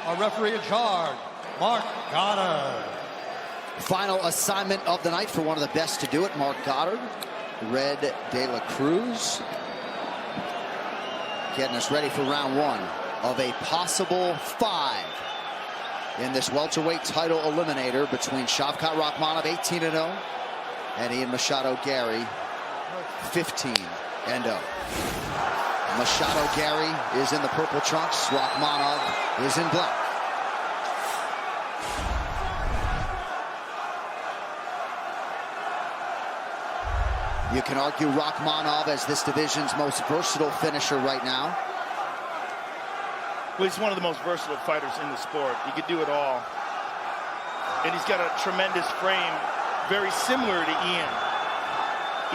Our referee in charge, Mark Goddard. Final assignment of the night for one of the best to do it, Mark Goddard. Red De La Cruz. Getting us ready for round one of a possible 5 in this welterweight title eliminator between Shavkat Rakhmonov, 18-0, and Ian Machado Garry, 15-0. Machado Garry is in the purple trunks. Rakhmonov is in black. You can argue Rakhmonov as this division's most versatile finisher right now. Well, he's one of the most versatile fighters in the sport. He could do it all. And he's got a tremendous frame, very similar to Ian.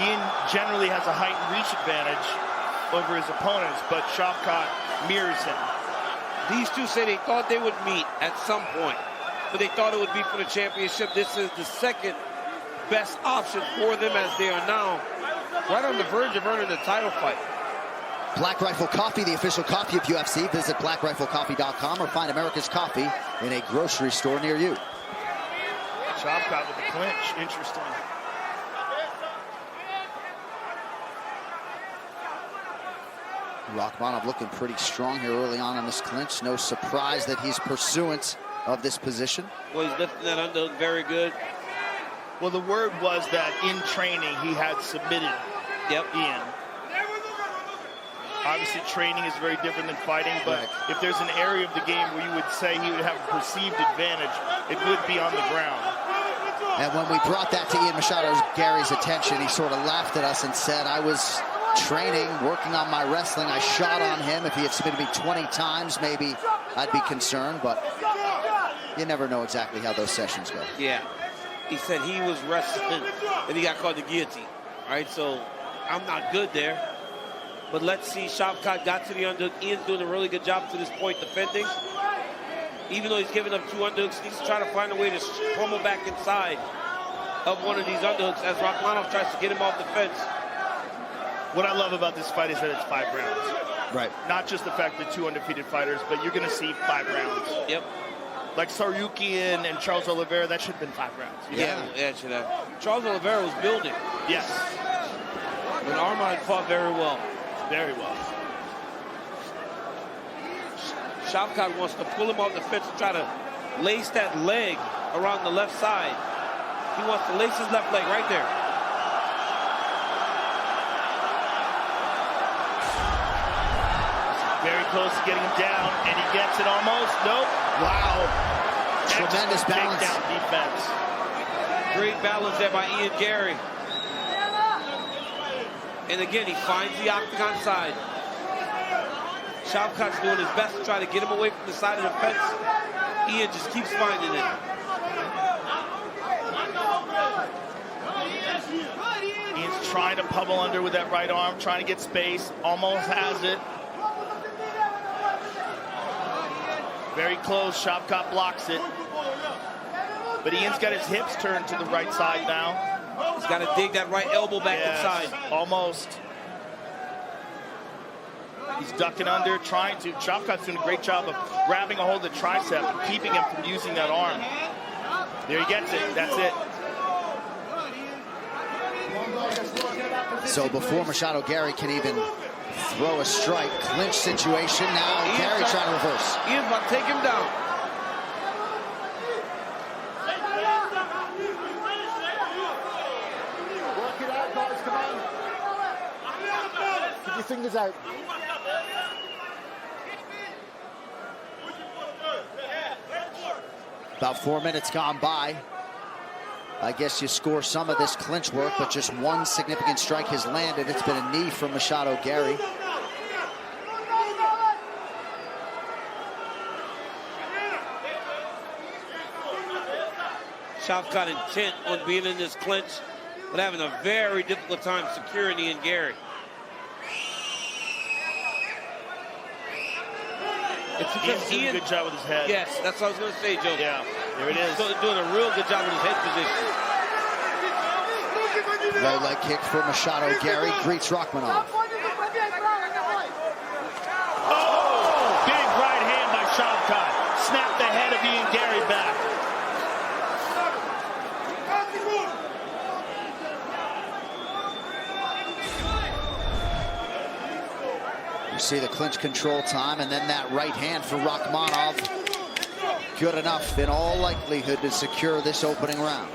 Ian generally has a height and reach advantage over his opponents, but Shavkat mirrors him. These two say they thought they would meet at some point, but they thought it would be for the championship. This is the second best option for them as they are now right on the verge of earning the title fight. Black Rifle Coffee, the official coffee of UFC. Visit blackriflecoffee.com or find America's Coffee in a grocery store near you. Shavkat with the clinch. Interesting. Rakhmonov looking pretty strong here early on in this clinch. No surprise that he's pursuant of this position. Well, he's lifting that underhook very good. Well, the word was that in training he had submitted Ian. Obviously, training is very different than fighting, but if there's an area of the game where you would say he would have a perceived advantage, it would be on the ground. And when we brought that to Ian Machado Garry's attention, he sort of laughed at us and said, I was training, working on my wrestling. I shot on him. If he had submitted me 20 times, maybe I'd be concerned, but you never know exactly how those sessions go. Yeah. He said he was wrestling and he got caught the guillotine. All right, so I'm not good there. But let's see, Shavkat got to the underhook. Ian's doing a really good job to this point defending. Even though he's giving up 2 underhooks, he's trying to find a way to pummel back inside of one of these underhooks as Rakhmonov tries to get him off the fence. What I love about this fight is that it's 5 rounds. Right. Not just the fact that 2 undefeated fighters, but you're going to see 5 rounds. Yep. Like Saryukian and Charles Oliveira, that should have been 5 rounds. Yeah, it should have. Charles Oliveira was building. Yes. And Armand fought very well. Very well. Shavkat wants to pull him off the fence and try to lace that leg around the left side. He wants to lace his left leg right there. Very close to getting him down, and he gets it almost. Nope. Wow. Tremendous balance. Takedown defense. Great balance there by Ian Garry. And again, he finds the octagon side. Shavkat's doing his best to try to get him away from the side of the fence. Ian just keeps finding it. Ian's trying to pummel under with that right arm, trying to get space. Almost has it. Very close. Shavkat blocks it. But Ian's got his hips turned to the right side now. He's got to dig that right elbow back inside. Almost. He's ducking under, trying to. Shavkat's doing a great job of grabbing a hold of the tricep and keeping him from using that arm. There he gets it. That's it. So before Machado Garry can even throw a strike, clinch situation. Now Garry trying to reverse. Ian's about to take him down. Work it out, guys, come on. Keep your fingers out. About 4 minutes gone by. I guess you score some of this clinch work, but just one significant strike has landed. It's been a knee from Machado Garry. Shavkat intent on being in this clinch, but having a very difficult time securing Ian Garry. It's because Ian's doing a good job with his head. Yes, that's what I was going to say, Joe. Yeah, there it is. He's doing a real good job with his head position. Low leg kick for Machado Garry, greets Rakhmonov. Oh! Big right hand by Shavkat. snap the head of Ian Garry back. You see the clinch control time, and then that right hand for Rakhmonov. Good enough, in all likelihood, to secure this opening round.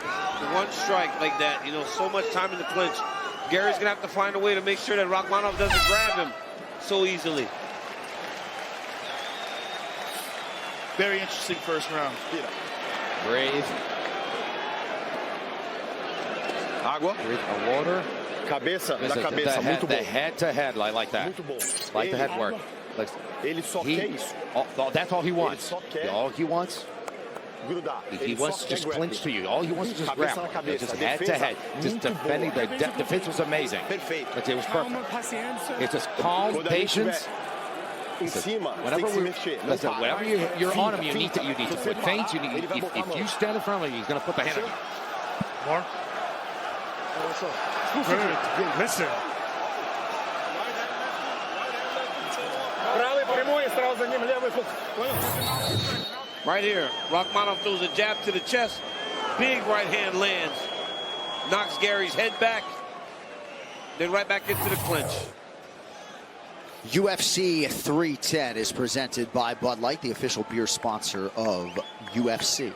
One strike like that, you know, so much time in the clinch. Garry's gonna have to find a way to make sure that Rakhmonov doesn't grab him so easily. Very interesting first round. Breathe. Água. Breathe. Water. Cabeça, This da is cabeça, muito the bom. head to head, I like that. Muito bom. Like the head work. Like, Ele só quer isso. that's all he wants. Ele só quer All he wants. Grudar. He Ele wants só to quer just grappling. clinch to you. All he wants is just Cabeça grab. na cabeça. Just A head to defesa, head. Just muito defending. boa. The defense was amazing. Perfeito. It was perfect. It's just calm, Quando a gente patience. Em cima, Whenever tem que se we, mexer. Não listen, para. whenever you're on him, you need to Se put você feints. You parar, need, ele vai botar a if mão. you stand in front of him, he's going to put the hand on you. More. Good. Listen. Right here, Rakhmonov throws a jab to the chest. Big right hand lands. Knocks Garry's head back. Then right back into the clinch. UFC 310 is presented by Bud Light, the official beer sponsor of UFC.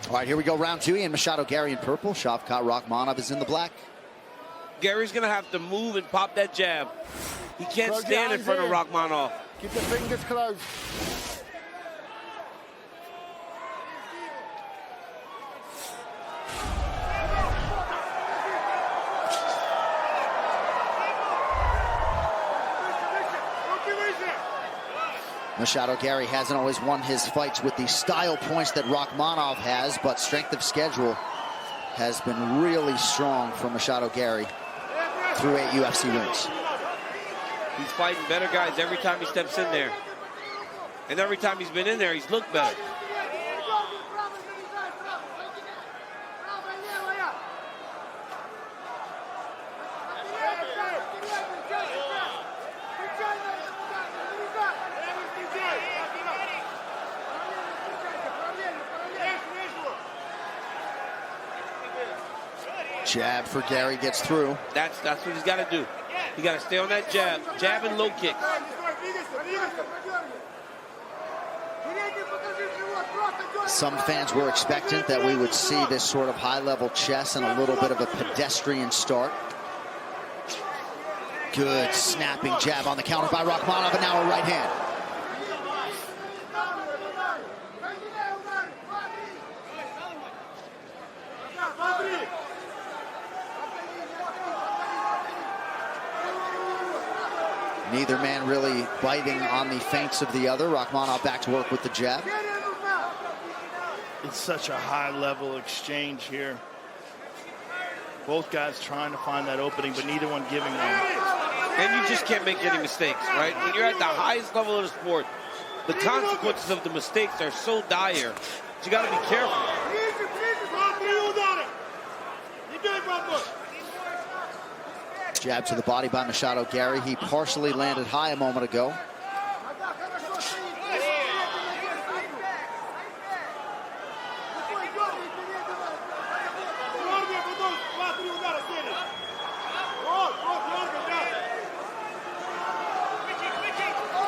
All right, here we go, round two. Ian Machado, Garry in purple. Shavkat Rakhmonov is in the black. Garry's gonna have to move and pop that jab. He can't Close stand your in front of eyes Rakhmonov. Keep the fingers closed. Machado Garry hasn't always won his fights with the style points that Rakhmonov has, but strength of schedule has been really strong for Machado Garry through 8 UFC wins. He's fighting better guys every time he steps in there. And every time he's been in there, he's looked better. Jab for Garry gets through. That's what he's got to do. He got to stay on that jab. Jab and low kicks. Some fans were expectant that we would see this sort of high-level chess and a little bit of a pedestrian start. Good snapping jab on the counter by Rakhmonov, and now a right hand. Neither man really biting on the feints of the other. Rakhmonov back to work with the jab. It's such a high-level exchange here. Both guys trying to find that opening, but neither one giving one. And you just can't make any mistakes, right? When you're at the highest level of the sport, the consequences of the mistakes are so dire. You got to be careful. Jab to the body by Machado Garry. He partially landed high a moment ago.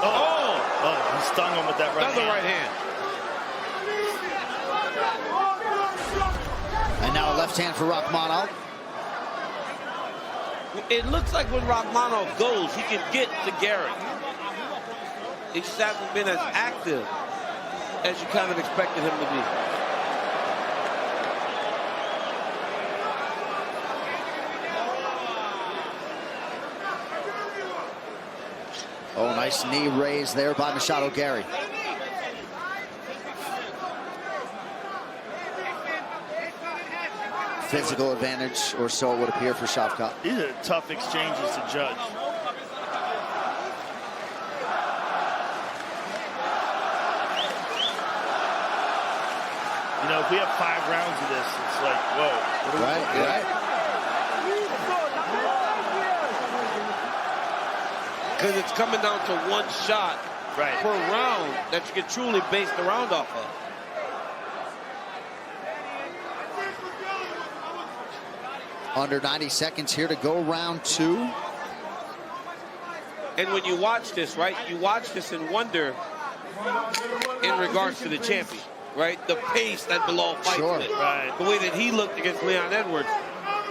Oh, he stung him with that right Another hand. right hand. And now a left hand for Rakhmonov. It looks like when Rakhmonov goes, he can get to Garry. He just hasn't been as active as you kind of expected him to be. Oh, nice knee raise there by Machado Garry. Physical advantage, or so it would appear, for Shavkat. These are tough exchanges to judge. You know, if we have 5 rounds of this, it's like, whoa. Right. Because it's coming down to one shot per round that you can truly base the round off of. Under 90 seconds here to go, round 2. And when you watch this, right, you watch this and wonder in regards to the champion, right? The pace that Bilal fights with. Right. The way that he looked against Leon Edwards.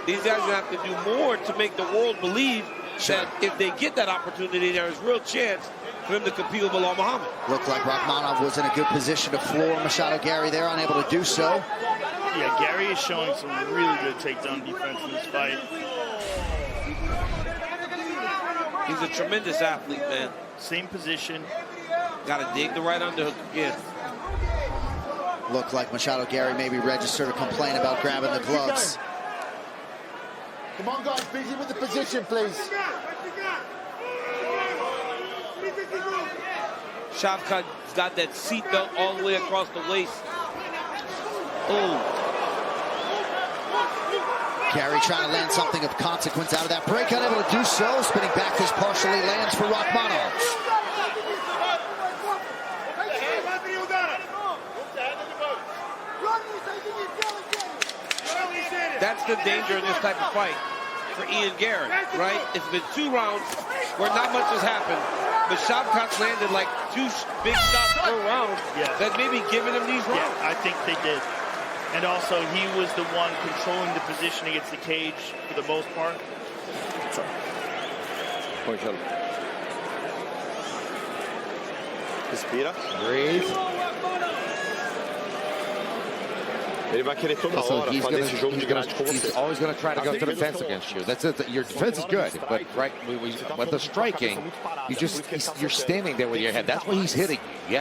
These guys are going to have to do more to make the world believe that if they get that opportunity, there is real chance for him to compete with Bilal Muhammad. Looked like Rakhmonov was in a good position to floor Machado Garry there, unable to do so. Yeah, Garry is showing some really good takedown defense in this fight. He's a tremendous athlete, man. Same position. Got to dig the right underhook again. Looked like Machado Garry maybe registered a complaint about grabbing the gloves. Come on, guys, busy with the position, please. Shavkat's got that seat belt all the way across the waist. Oh. Garry trying to land something of consequence out of that break, unable to do so. Spinning back fist partially lands for Rakhmonov. That's the danger in this type of fight for Ian Garry, right? It's been 2 rounds where not much has happened, but Shavkat's landed like 2 big shots per round that may be giving him these rounds. Yeah, I think they did. And also, he was the one controlling the position against the cage for the most part. Respira. Breathe. Ele vai querer toda hora fazer esse jogo de grade com você. He's always going to try to go to the fence against you. That's it. Your defense is good, but but the striking, you're standing there with your head. That's why he's hitting you.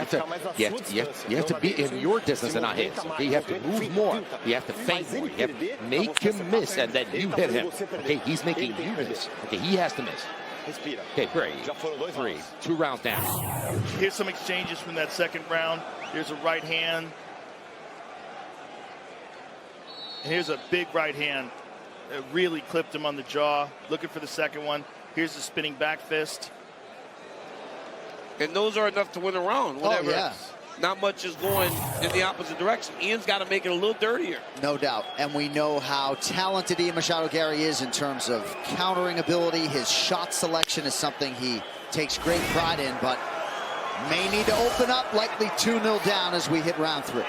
You have to be in your distance and not his. Okay, you have to move more. You have to feint more. You have to make him miss, and then you hit him. Okay, he's making you miss. Okay, he has to miss. Okay, great. 3, 2 rounds down. Here's some exchanges from that second round. Here's a right hand. And here's a big right hand that really clipped him on the jaw. Looking for the second one. Here's the spinning back fist. And those are enough to win a round. Whatever. Oh, yeah. Not much is going in the opposite direction. Ian's got to make it a little dirtier. No doubt. And we know how talented Ian Machado Garry is in terms of countering ability. His shot selection is something he takes great pride in, but may need to open up, likely 2-0 down as we hit round 3.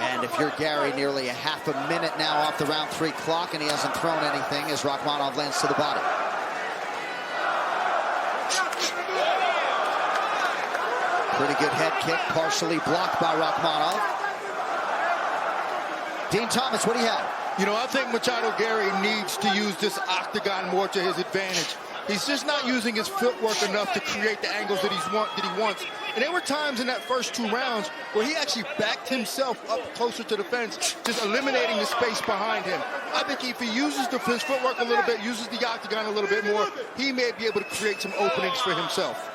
And if you're Garry, nearly a half a minute now off the round 3 clock, and he hasn't thrown anything as Rakhmonov lands to the body. Pretty good head kick, partially blocked by Rakhmonov. Dean Thomas, what do you have? You know, I think Machado Garry needs to use this octagon more to his advantage. He's just not using his footwork enough to create the angles that he wants. And there were times in that first 2 rounds where he actually backed himself up closer to the fence, just eliminating the space behind him. I think if he uses his footwork a little bit, uses the octagon a little bit more, he may be able to create some openings for himself.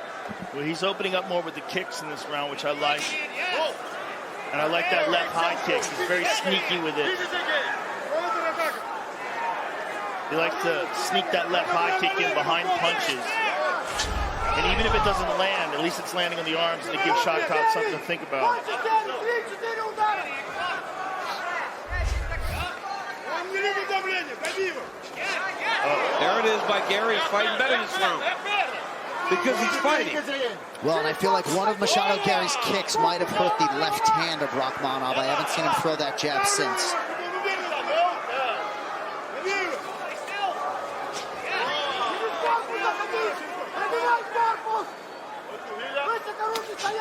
Well, he's opening up more with the kicks in this round, which I like. And I like that left high kick. He's very sneaky with it. He likes to sneak that left high kick in behind punches. And even if it doesn't land, at least it's landing on the arms, and it gives Shavkat something to think about. There it is by Garry. He's fighting better this round because he's fighting. Well, and I feel like one of Machado Garry's kicks might have hurt the left hand of Rakhmonov. I haven't seen him throw that jab since.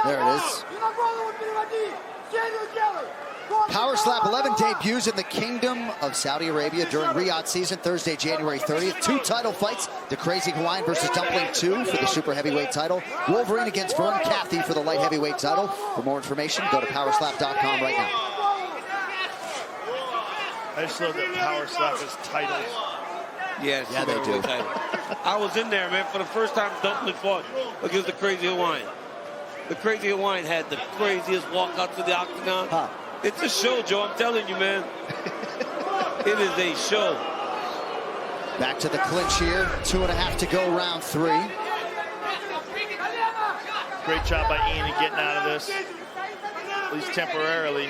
There it is. Power Slap 11 debuts in the Kingdom of Saudi Arabia during Riyadh season, Thursday, January 30th. 2 title fights, the Crazy Hawaiian versus Dumpling 2 for the super heavyweight title. Wolverine against Vern Cathy for the light heavyweight title. For more information, go to powerslap.com right now. I just love that Power Slap has titles. Yes, Yeah, they do. I was in there, man, for the first time Dumpling fought against the Crazy Hawaiian. The Crazy Hawaiian had the craziest walkout to the octagon. Huh. It's a show, Joe. I'm telling you, man. It is a show. Back to the clinch here. 2.5 to go, round 3. Great job by Ian in getting out of this, at least temporarily.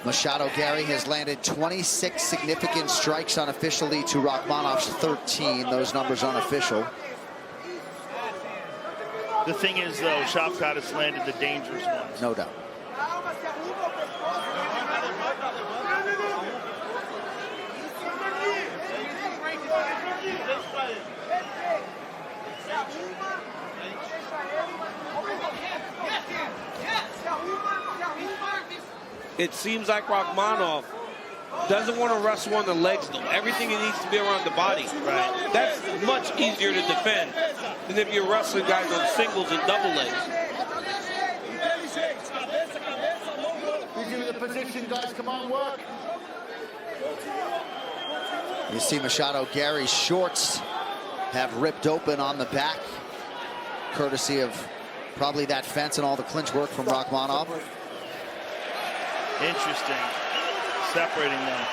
Machado Garry has landed 26 significant strikes unofficially to Rakhmonov's 13. Those numbers unofficial. The thing is, though, Shavkat has landed the dangerous ones. No doubt. It seems like Rakhmonov doesn't want to wrestle on the legs, though. Everything he needs to be around the body. Right. That's much easier to defend than if you're wrestling guys on singles and double legs. He's in the position, guys. Come on, work. You see Machado Garry's shorts have ripped open on the back, courtesy of probably that fence and all the clinch work from Rakhmonov. Interesting. Separating them.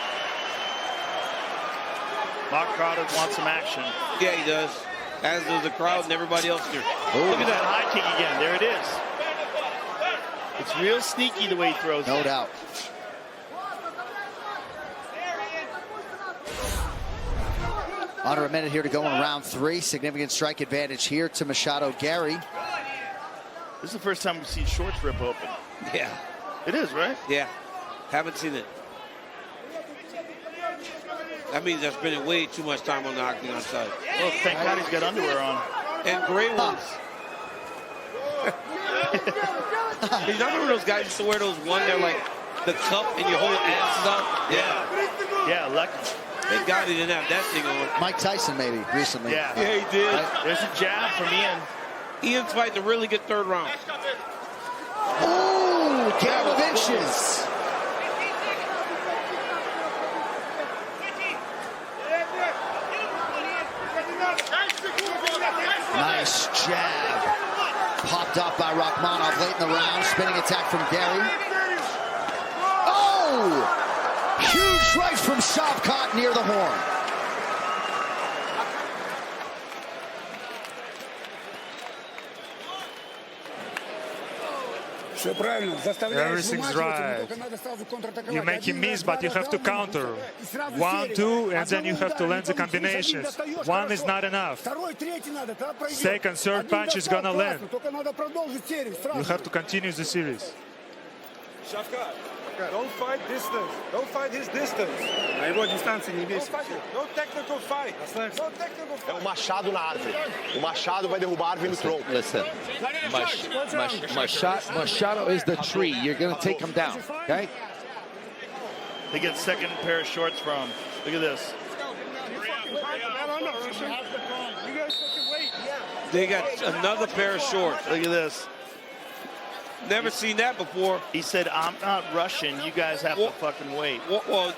Machado wants some action. Yeah, he does. As does the crowd and everybody else here. Look at that high kick again. There it is. It's real sneaky the way he throws No it. doubt. Under a minute here to go in round 3. Significant strike advantage here to Machado Garry. This is the first time we've seen shorts rip open. Yeah. It is, right? Yeah. Haven't seen it. That means they're spending way too much time on the octagon side. Well, thank God he's got underwear on. And gray ones. He's not one of those guys who used to wear those one, they're like the cup and your whole ass is out. Yeah. Yeah, lucky. Thank God he didn't have that thing on. Mike Tyson maybe recently. Yeah. Yeah, he did. There's a jab from Ian. Ian's fighting a really good third round. Ooh, game of inches. Nice jab. Popped off by Rakhmonov late in the round. Spinning attack from Garry. Oh! Huge right from Shavkat near the horn. Everything's right. You make him miss, but you have to counter. 1, 2, and then you have to land the combinations. One is not enough. Second, third punch is gonna land. You have to continue the series. Shavkat, don't fight distance. Don't fight his distance. Na его дистанции не бейся. No technical fight. No technical fight. É o Machado na árvore. O Machado vai derrubar a árvore no tronco. Listen, Machado is the tree. You're going to take him down, okay? They get second pair of shorts from him. Look at this. They got another pair of shorts. Look at this. Never seen that before. He said, I'm not rushing. You guys have to fucking wait. Well,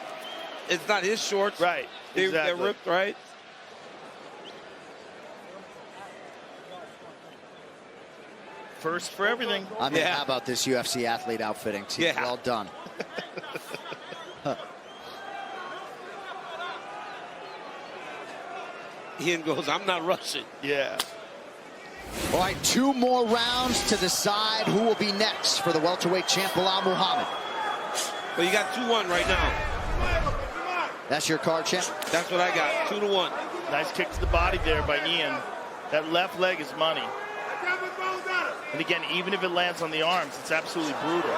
it's not his shorts. Right. They're Exactly. ripped, right? First for everything. I mean, Yeah. how about this UFC athlete outfitting team? Yeah. Well done. Ian goes, I'm not rushing. Yeah. All right, 2 more rounds to decide who will be next for the welterweight champ, Bilal Muhammad. But you got 2-1 right now. That's your card, champ? That's what I got, 2-1. Nice kick to the body there by Ian. That left leg is money. And again, even if it lands on the arms, it's absolutely brutal.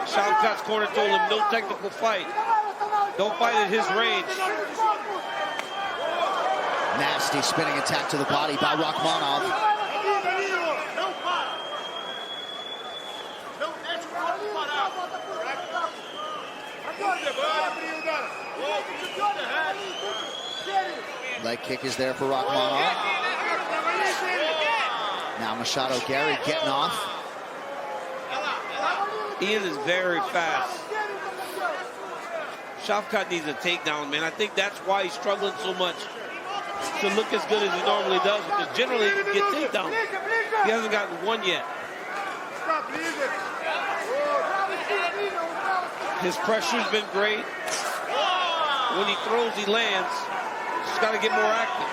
Shavkat's corner told him no technical fight. Don't fight at his range. Nasty spinning attack to the body by Rakhmonov. Leg kick is there for Rakhmonov. Now Machado Garry getting off. Ian is very fast. Shavkat needs a takedown, man. I think that's why he's struggling so much to look as good as he normally does, because generally he can get takedowns. He hasn't gotten one yet. His pressure's been great. When he throws, he lands. Just got to get more active.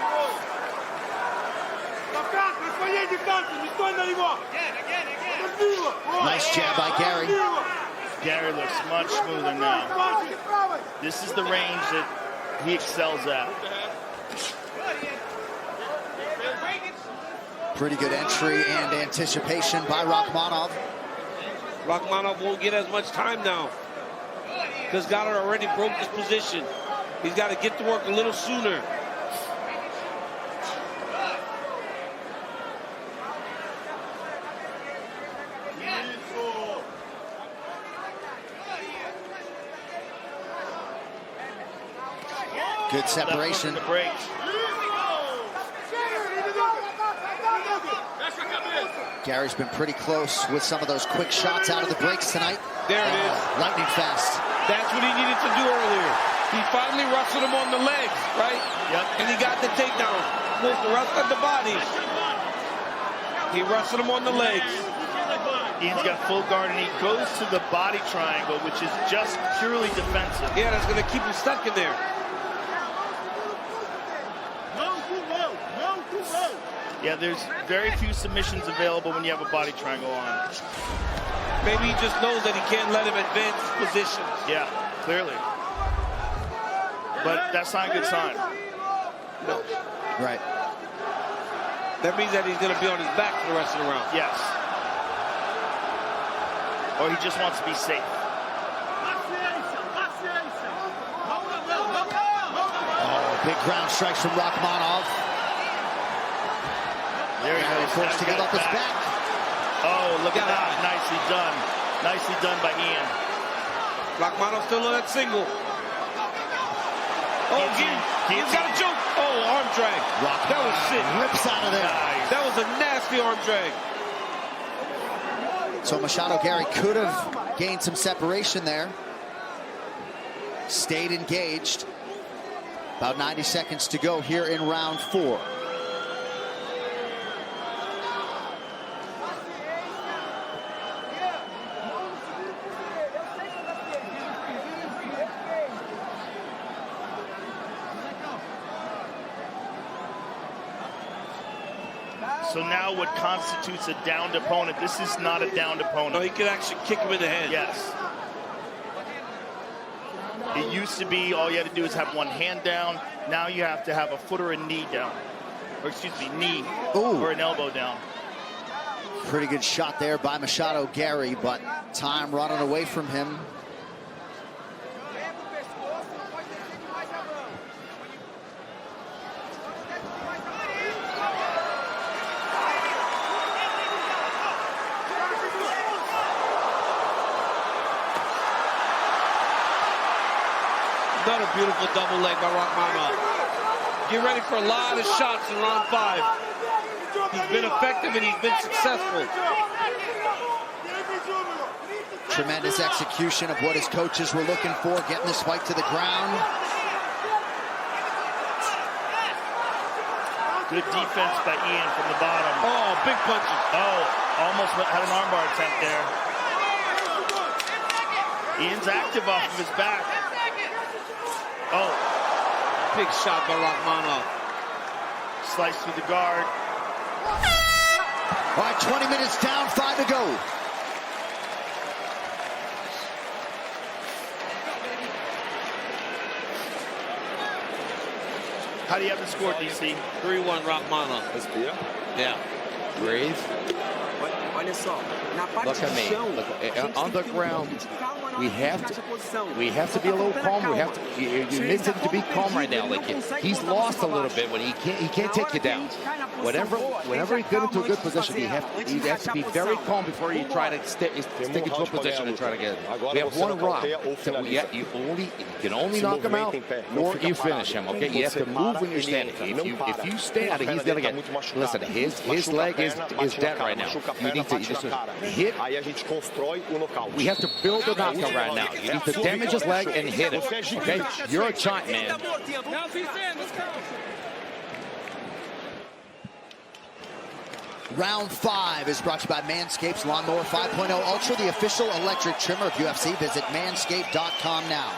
Nice jab by Garry. Garry looks much smoother now. This is the range that he excels at. Pretty good entry and anticipation by Rakhmonov. Rakhmonov won't get as much time now because Goddard already broke his position. He's got to get to work a little sooner. Good separation. The break. Garry's been pretty close with some of those quick shots out of the breaks tonight. There it is. Lightning fast. That's what he needed to do earlier. He finally wrestled him on the legs, right? Yep. And he got the takedown. Supposed to wrestle at the body. He wrestled him on the legs. Ian's got full guard, and he goes to the body triangle, which is just purely defensive. Yeah, that's going to keep him stuck in there. Yeah, there's very few submissions available when you have a body triangle on. Maybe he just knows that he can't let him advance his positions. Yeah, clearly. But that's not a good sign. No. Right. That means that he's going to be on his back for the rest of the round. Yes. Or he just wants to be safe. Oh, big ground strikes from Rakhmonov. There he goes. Forced to give up his back. Oh, look at that. Nicely done. Nicely done by Ian. Rakhmonov still on that single. Oh, he's got a choke. Oh, arm drag. That was sick. Rips out of there. Nice. That was a nasty arm drag. So Machado Garry could have gained some separation there. Stayed engaged. About 90 seconds to go here in round 4. So now what constitutes a downed opponent? This is not a downed opponent. No, he could actually kick him in the head. Yes. It used to be all you had to do is have one hand down. Now you have to have a foot or a knee down. Or excuse me, knee. Ooh. Or an elbow down. Pretty good shot there by Machado Garry, but time running away from him. Another beautiful double leg by Rakhmonov. Get ready for a lot of shots in round 5. He's been effective and he's been successful. Tremendous execution of what his coaches were looking for, getting this fight to the ground. Good defense by Ian from the bottom. Oh, big punches. Oh, almost had an armbar attempt there. Ian's active off of his back. Oh. Big shot by Rakhmonov. Slice through the guard. All right, 20 minutes down, 5 to go. How do you have the score, DC? 3-1 Rakhmonov. Yeah. Breathe. Look at me. Look, on the ground, we have to be a little calm. You need him to be calm right now. Like he's lost a little bit when he can't take you down. Whenever he gets into a good position, you have to be very calm before you try to stick into a position and try to get it. We have one round. So you can only knock him out or you finish him. Okay, you have to move when you're standing. If you stand, he's gonna get. Listen, his leg is dead right now. You need to just hit. We have to build a knockout Shavkat right now. You need to damage his leg and hit him. Okay? You're a giant, man. Round 5 is brought to you by Manscaped's Lawnmower 5.0 Ultra, the official electric trimmer of UFC. Visit manscaped.com now.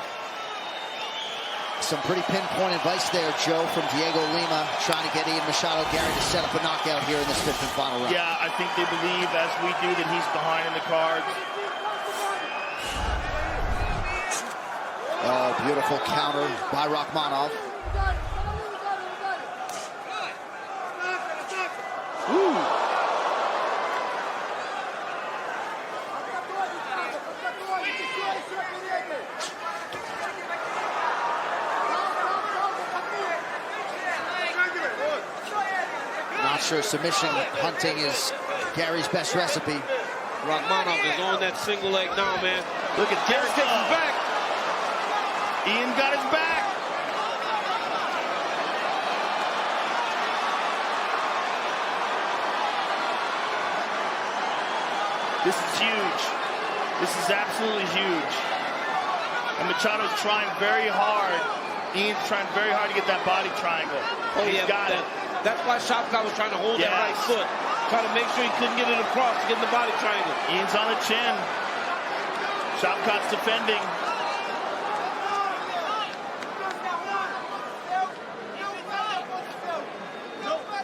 Some pretty pinpoint advice there, Joe, from Diego Lima, trying to get Ian Machado Garry to set up a knockout here in this 5th and final round. Yeah, I think they believe, as we do, that he's behind in the cards. Oh, beautiful counter by Rakhmonov. Ooh. Not sure submission hunting is Garry's best recipe. Rakhmonov is on that single leg now, man. Look at Garry takes his back. Ian got his back. This is huge. This is absolutely huge. And Machado's trying very hard. Ian's trying very hard to get that body triangle. Oh, He's yeah, got it. That's why Shavkat was trying to hold that right foot, trying to make sure he couldn't get it across to get in the body triangle. Ian's on the chin. Shavkat's defending.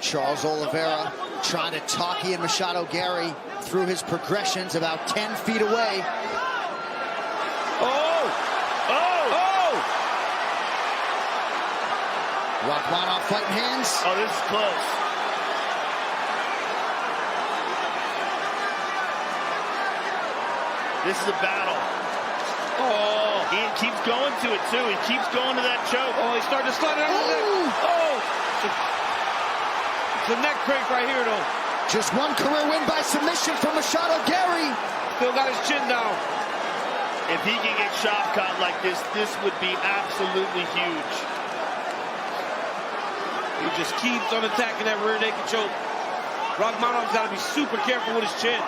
Charles Oliveira trying to talk Ian Machado Garry through his progressions about 10 feet away. Oh! Oh! Oh! Rakhmonov fighting hands. Oh, this is close. This is a battle. Oh, Ian keeps going to it, too. He keeps going to that choke. Oh, he's starting to slide it on the neck. Oh! It's a neck break right here, though. Just one career win by submission from Machado Garry. Still got his chin down. If he can get Shavkat like this, this would be absolutely huge. He just keeps on attacking that rear naked choke. Rakhmonov's got to be super careful with his chin.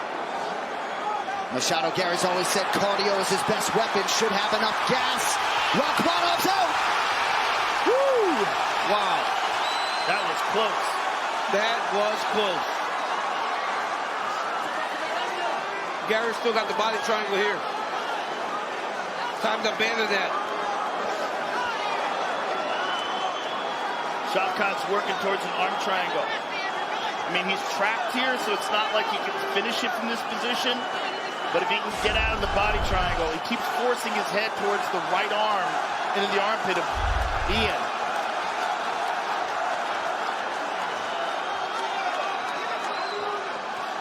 Machado Garry's always said cardio is his best weapon. Should have enough gas. Rakhmonov's out. Woo! Wow. That was close. That was close. Garry still got the body triangle here. Time to abandon that. Shavkat's working towards an arm triangle. I mean, he's trapped here, so it's not like he can finish it from this position. But if he can get out of the body triangle, he keeps forcing his head towards the right arm into the armpit of Ian.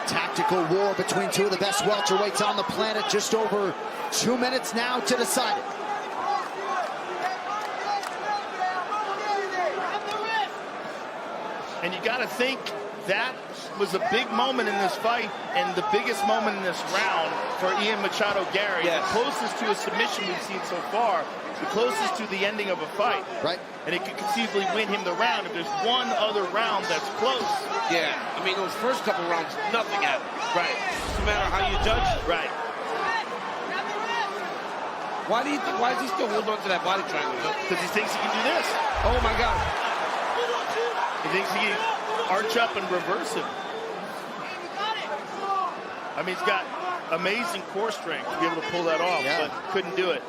Tactical war between two of the best welterweights on the planet. Just over 2 minutes now to decide it. And you got to think that was a big moment in this fight and the biggest moment in this round for Ian Machado Garry. Yes. The closest to a submission we've seen so far, the closest to the ending of a fight. Right. And it could conceivably win him the round if there's one other round that's close. Yeah, I mean, those first couple rounds, nothing happened. Right. No matter how you judge. Right. Why is he still holding on to that body triangle? Because he thinks he can do this. Oh, my God. He thinks he can arch up and reverse him. I mean, he's got amazing core strength to be able to pull that off, but couldn't do it.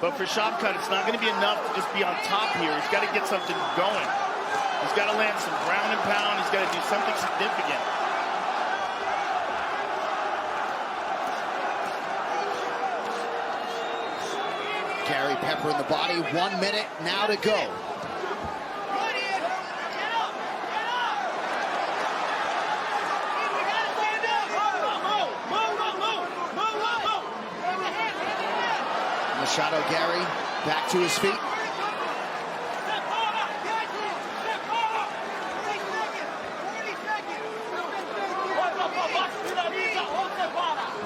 But for Shavkat, it's not going to be enough to just be on top here. He's got to get something going. He's got to land some ground and pound. He's got to do something significant. Garry peppering the body. 1 minute now to go. Machado Garry back to his feet.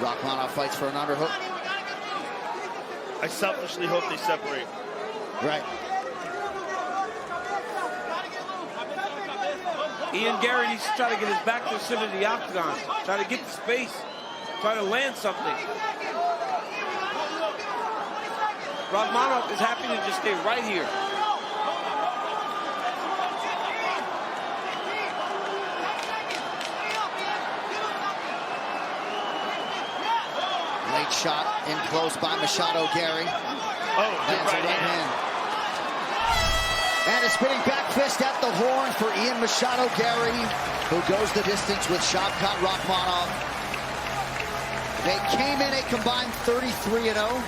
Rakhmonov fights for an underhook. I selfishly hope they separate. Right. Garry needs to try to get his back to the center of the octagon. Try to get the space. Try to land something. Rakhmonov is happy to just stay right here. Late shot in close by Machado, Garry. Oh, good That's a right hand. And a spinning back fist at the horn for Ian Machado, Garry, who goes the distance with Shavkat Rakhmonov. They came in a combined 33-0,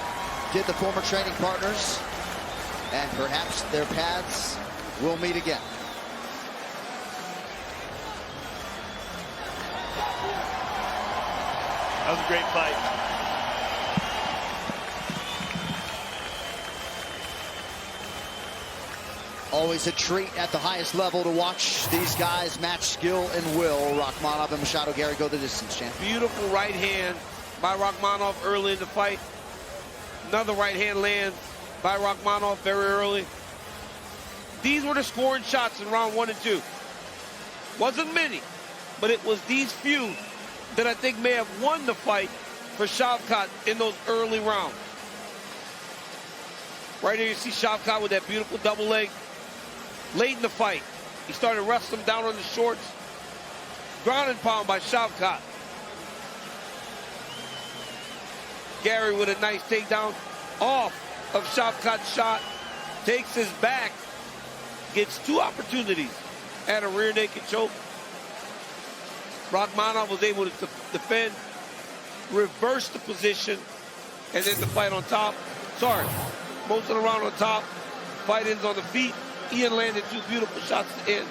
did the former training partners, and perhaps their paths will meet again. That was a great fight. Always a treat at the highest level to watch these guys match skill and will. Rakhmonov and Machado, Garry, go the distance, champ. Beautiful right hand by Rakhmonov early in the fight. Another right hand lands by Rakhmonov very early. These were the scoring shots in round 1 and 2. Wasn't many, but it was these few that I think may have won the fight for Shavkat in those early rounds. Right here you see Shavkat with that beautiful double leg. Late in the fight, he started wrestling down on the shorts. Ground and pound by Shavkat. Garry with a nice takedown off of Shavkat's shot. Takes his back. Gets 2 opportunities at a rear naked choke. Rakhmonov was able to defend, reverse the position, and then the fight on top. Sorry, most of the round on top. Fight ends on the feet. Ian landed 2 beautiful shots to end.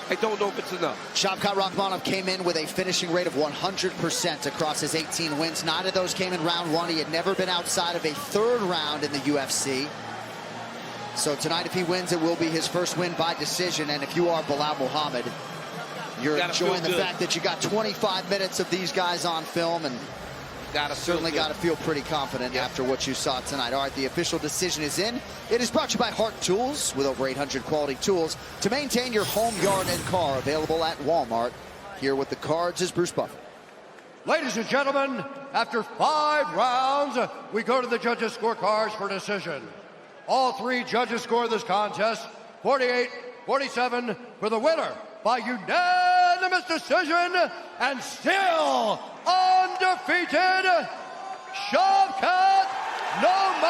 I don't know if it's enough. Shavkat Rakhmonov came in with a finishing rate of 100% across his 18 wins. 9 of those came in round 1. He had never been outside of a 3rd round in the UFC. So tonight, if he wins, it will be his first win by decision. And if you are Bilal Muhammad, you're enjoying the fact that you got 25 minutes of these guys on film, and certainly got to feel pretty confident after what you saw tonight. All right, the official decision is in. It is brought to you by Hart Tools, with over 800 quality tools to maintain your home, yard, and car. Available at Walmart. Here with the cards is Bruce Buffer. Ladies and gentlemen, after 5 rounds, we go to the judges' scorecards for decision. All 3 judges score this contest 48-47 for the winner by unanimous decision, and still undefeated, Shavkat No